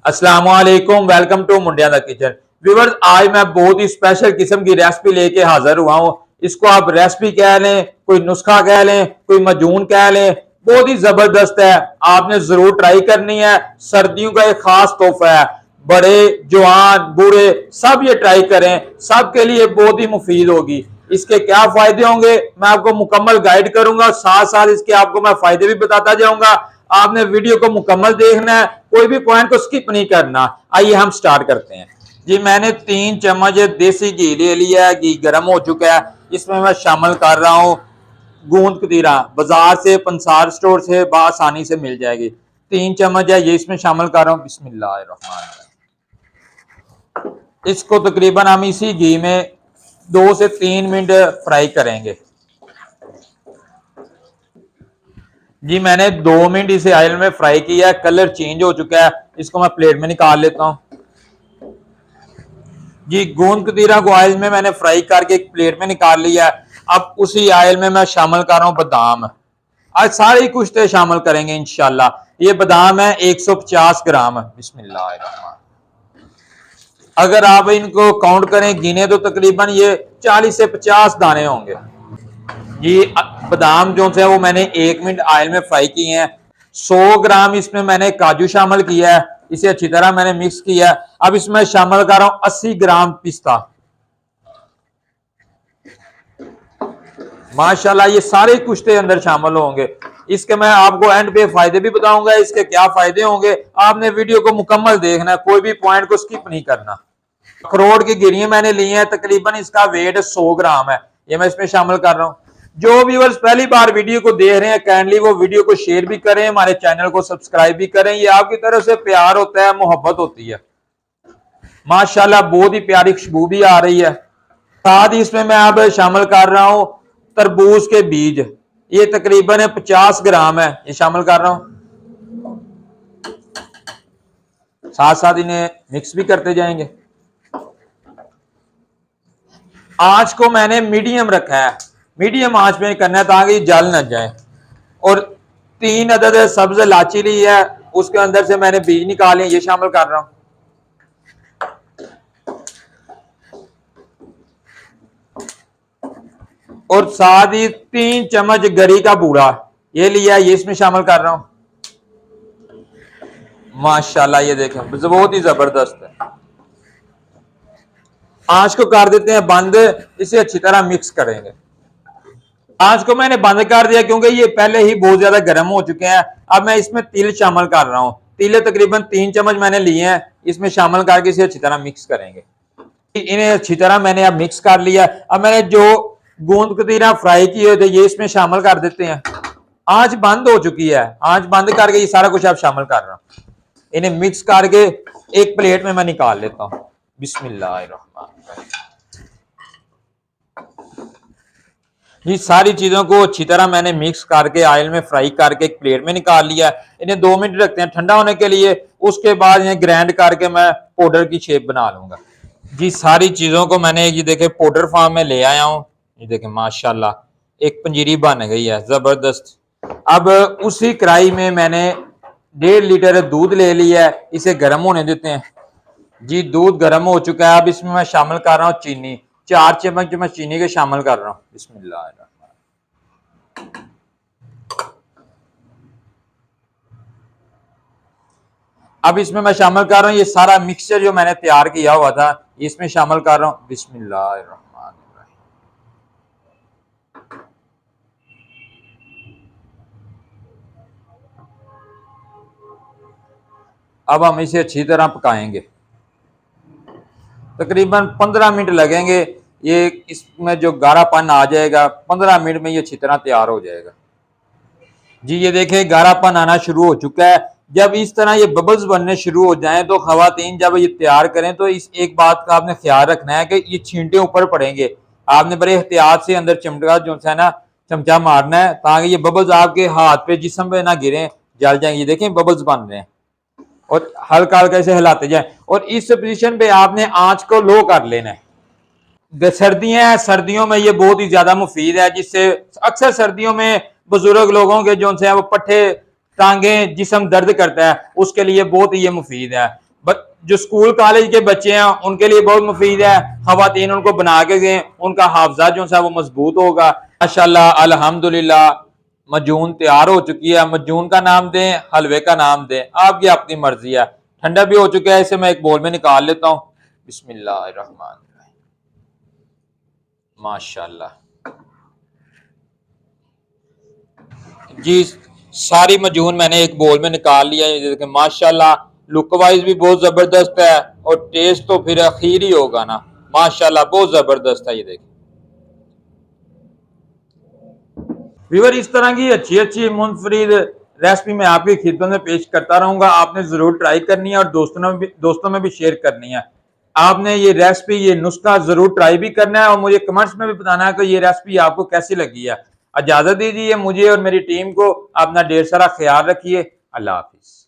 अस्सलाम वालेकुम, welcome to Mundia the kitchen. Viewers, आज मैं बहुत ही स्पेशल किस्म की रेसिपी लेके हाजिर हुआ हूँ। इसको आप रेसिपी कह लें, कोई नुस्खा कह लें, कोई मजून कह लें, बहुत ही जबरदस्त है। आपने जरूर ट्राई करनी है। सर्दियों का एक खास तोहफा है। बड़े जवान बूढ़े सब ये ट्राई करें, सबके लिए बहुत ही मुफीद होगी। इसके क्या फायदे होंगे मैं आपको मुकम्मल गाइड करूंगा, साथ साथ इसके आपको मैं फायदे भी बताता जाऊंगा। आपने वीडियो को मुकम्मल देखना है, कोई भी पॉइंट को स्किप नहीं करना। आइए हम स्टार्ट करते हैं। जी, मैंने 3 चम्मच देसी घी ले लिया है। घी गर्म हो चुका है। इसमें मैं शामिल कर रहा हूँ गूंद कतीरा। बाजार से पंसार स्टोर से आसानी से मिल जाएगी। 3 चम्मच है ये इसमें शामिल कर रहा हूँ। बिस्मिल्लाहिर्रहमानिर्रहीम। इसको तकरीबन हम इसी घी में 2 से 3 मिनट फ्राई करेंगे। जी, मैंने 2 मिनट इसे ऑयल में फ्राई किया है। कलर चेंज हो चुका है। इसको मैं प्लेट में निकाल लेता हूं। जी, गोंद कतीरा को ऑयल में मैंने फ्राई करके एक प्लेट में निकाल लिया है। अब उसी ऑयल में मैं शामिल कर रहा हूं बादाम। आज सारे कुश्ते शामिल करेंगे इंशाल्लाह। ये बादाम है 150 ग्राम। बिस्मिल्लाह। अगर आप इनको काउंट करें, गिने, तो तकरीबन ये 40 से 50 दाने होंगे। ये बादाम जो है वो मैंने 1 मिनट ऑयल में फ्राई किए हैं। 100 ग्राम इसमें मैंने काजू शामिल किया है। इसे अच्छी तरह मैंने मिक्स किया है। अब इसमें शामिल कर रहा हूं 80 ग्राम पिस्ता। माशाल्लाह ये सारे कुश्ते अंदर शामिल होंगे। इसके मैं आपको एंड पे फायदे भी बताऊंगा, इसके क्या फायदे होंगे। आपने वीडियो को मुकम्मल देखना है, कोई भी पॉइंट को स्किप नहीं करना। अखरोट की गिरियां मैंने ली हैं, तकरीबन इसका वेट 100 ग्राम है। ये मैं इसमें शामिल कर रहा हूं। जो व्यूअर्स पहली बार वीडियो को देख रहे हैं, काइंडली वो वीडियो को शेयर भी करें, हमारे चैनल को सब्सक्राइब भी करें। ये आपकी तरफ से प्यार होता है, मोहब्बत होती है। माशाल्लाह बहुत ही प्यारी खुशबू भी आ रही है। साथ ही इसमें मैं अब शामिल कर रहा हूं तरबूज के बीज। ये तकरीबन 50 ग्राम है, ये शामिल कर रहा हूं। साथ साथ इन्हें मिक्स भी करते जाएंगे। आंच को मैंने मीडियम रखा है। मीडियम आंच में करना है ताकि जल न जाए। और 3 अदद सब्ज इलायची ली है, उसके अंदर से मैंने बीज निकाले, ये शामिल कर रहा हूं। और साथ ही 3 चम्मच गरी का बूरा ये लिया, ये इसमें शामिल कर रहा हूं। माशाल्लाह ये देखें बहुत ही जबरदस्त है। आंच को कर देते हैं बंद। इसे अच्छी तरह मिक्स करेंगे। आंच को मैंने बंद कर दिया क्योंकि ये पहले ही बहुत ज्यादा गर्म हो चुके हैं। अब मैं इसमें तिल शामिल कर रहा हूं। तिल तकरीबन 3 चम्मच मैंने लिए हैं, इसमें शामिल करके इसे अच्छी तरह मिक्स करेंगे। इन्हें अच्छी तरह मैंने अब मिक्स कर लिया। अब मैंने जो गूंद कतीरा फ्राई किए हुए थे ये इसमें शामिल कर देते हैं। आंच बंद हो चुकी है। आंच बंद करके ये सारा कुछ अब शामिल कर रहा हूं। इन्हें मिक्स करके एक प्लेट में मैं निकाल लेता हूं। बिस्मिल्लाहिर्रहमानिर्रहीम। ये सारी चीजों को अच्छी तरह मैंने मिक्स करके ऑयल में फ्राई करके एक प्लेट में निकाल लिया। इन्हें 2 मिनट रखते हैं ठंडा होने के लिए। उसके बाद इन्हें ग्राइंड करके मैं पाउडर की शेप बना लूंगा। जी, सारी चीजों को मैंने ये देखे पाउडर फॉर्म में ले आया हूँ। ये देखे माशाल्लाह एक पंजीरी बन गई है जबरदस्त। अब उसी कढ़ाई में मैंने 1.5 लीटर दूध ले लिया है, इसे गर्म होने देते हैं। जी, दूध गर्म हो चुका है। अब इसमें मैं शामिल कर रहा हूँ चीनी। 4 चम्मच मैं चीनी के शामिल कर रहा हूँ। बिस्मिल्लाह। अब इसमें मैं शामिल कर रहा हूँ ये सारा मिक्सचर जो मैंने तैयार किया हुआ था, इसमें शामिल कर रहा हूँ। बिस्मिल्लाहिर्रहमानिर्रहीम। अब हम इसे अच्छी तरह पकाएंगे। तकरीबन 15 मिनट लगेंगे। ये इसमें जो गाढ़ापन आ जाएगा 15 मिनट में ये अच्छी तरह तैयार हो जाएगा। जी, ये देखें गाढ़ापन आना शुरू हो चुका है। जब इस तरह ये बबल्स बनने शुरू हो जाएं तो खवातीन जब ये तैयार करें तो इस एक बात का आपने ख्याल रखना है कि ये छींटे ऊपर पड़ेंगे। आपने बड़े एहतियात से अंदर चिमटा जो है ना चमचा मारना है ताकि ये बबल्स आपके हाथ पे जिस्म पे ना गिरे, जल जाएंगे। ये देखें बबल्स बन रहे हैं और हल्का हल्का ऐसे हिलाते जाएं। और इस पोजीशन पे आपने आंच को लो कर लेना है। सर्दियां हैं, सर्दियों में ये बहुत ही ज्यादा मुफीद है, जिससे अक्सर सर्दियों में बुजुर्ग लोगों के जो है वो पट्टे टांगे जिस्म दर्द करता है, उसके लिए बहुत ही ये मुफीद है। जो स्कूल कॉलेज के बच्चे हैं उनके लिए बहुत मुफीद है। खवातीन उनको बना के दें, उनका हाफजा जो है वो मजबूत होगा। माशाल्लाह अल्हम्दुलिल्लाह मजून तैयार हो चुकी है। मजून का नाम दें, हलवे का नाम दें, आपकी अपनी मर्जी है। ठंडा भी हो चुका है, इसे मैं एक बोल में निकाल लेता हूँ। बिस्मिल्लाहिर्रहमानिर्रहीम। माशाल्लाह जी, सारी मजून मैंने एक बोल में निकाल लिया है। माशाल्लाह लुक वाइज भी बहुत जबरदस्त है और टेस्ट तो फिर आखिर ही होगा ना। माशाल्लाह बहुत जबरदस्त है। ये देखिए व्यूअर, इस तरह की अच्छी अच्छी मुनफरिद रेसिपी मैं आपकी खिदमत में पेश करता रहूंगा। आपने जरूर ट्राई करनी है और दोस्तों में भी शेयर करनी है। आपने ये रेसिपी, ये नुस्खा जरूर ट्राई भी करना है और मुझे कमेंट्स में भी बताना है कि ये रेसिपी आपको कैसी लगी है। इजाजत दीजिए मुझे और मेरी टीम को। अपना ढेर सारा ख्याल रखिए। अल्लाह हाफिज।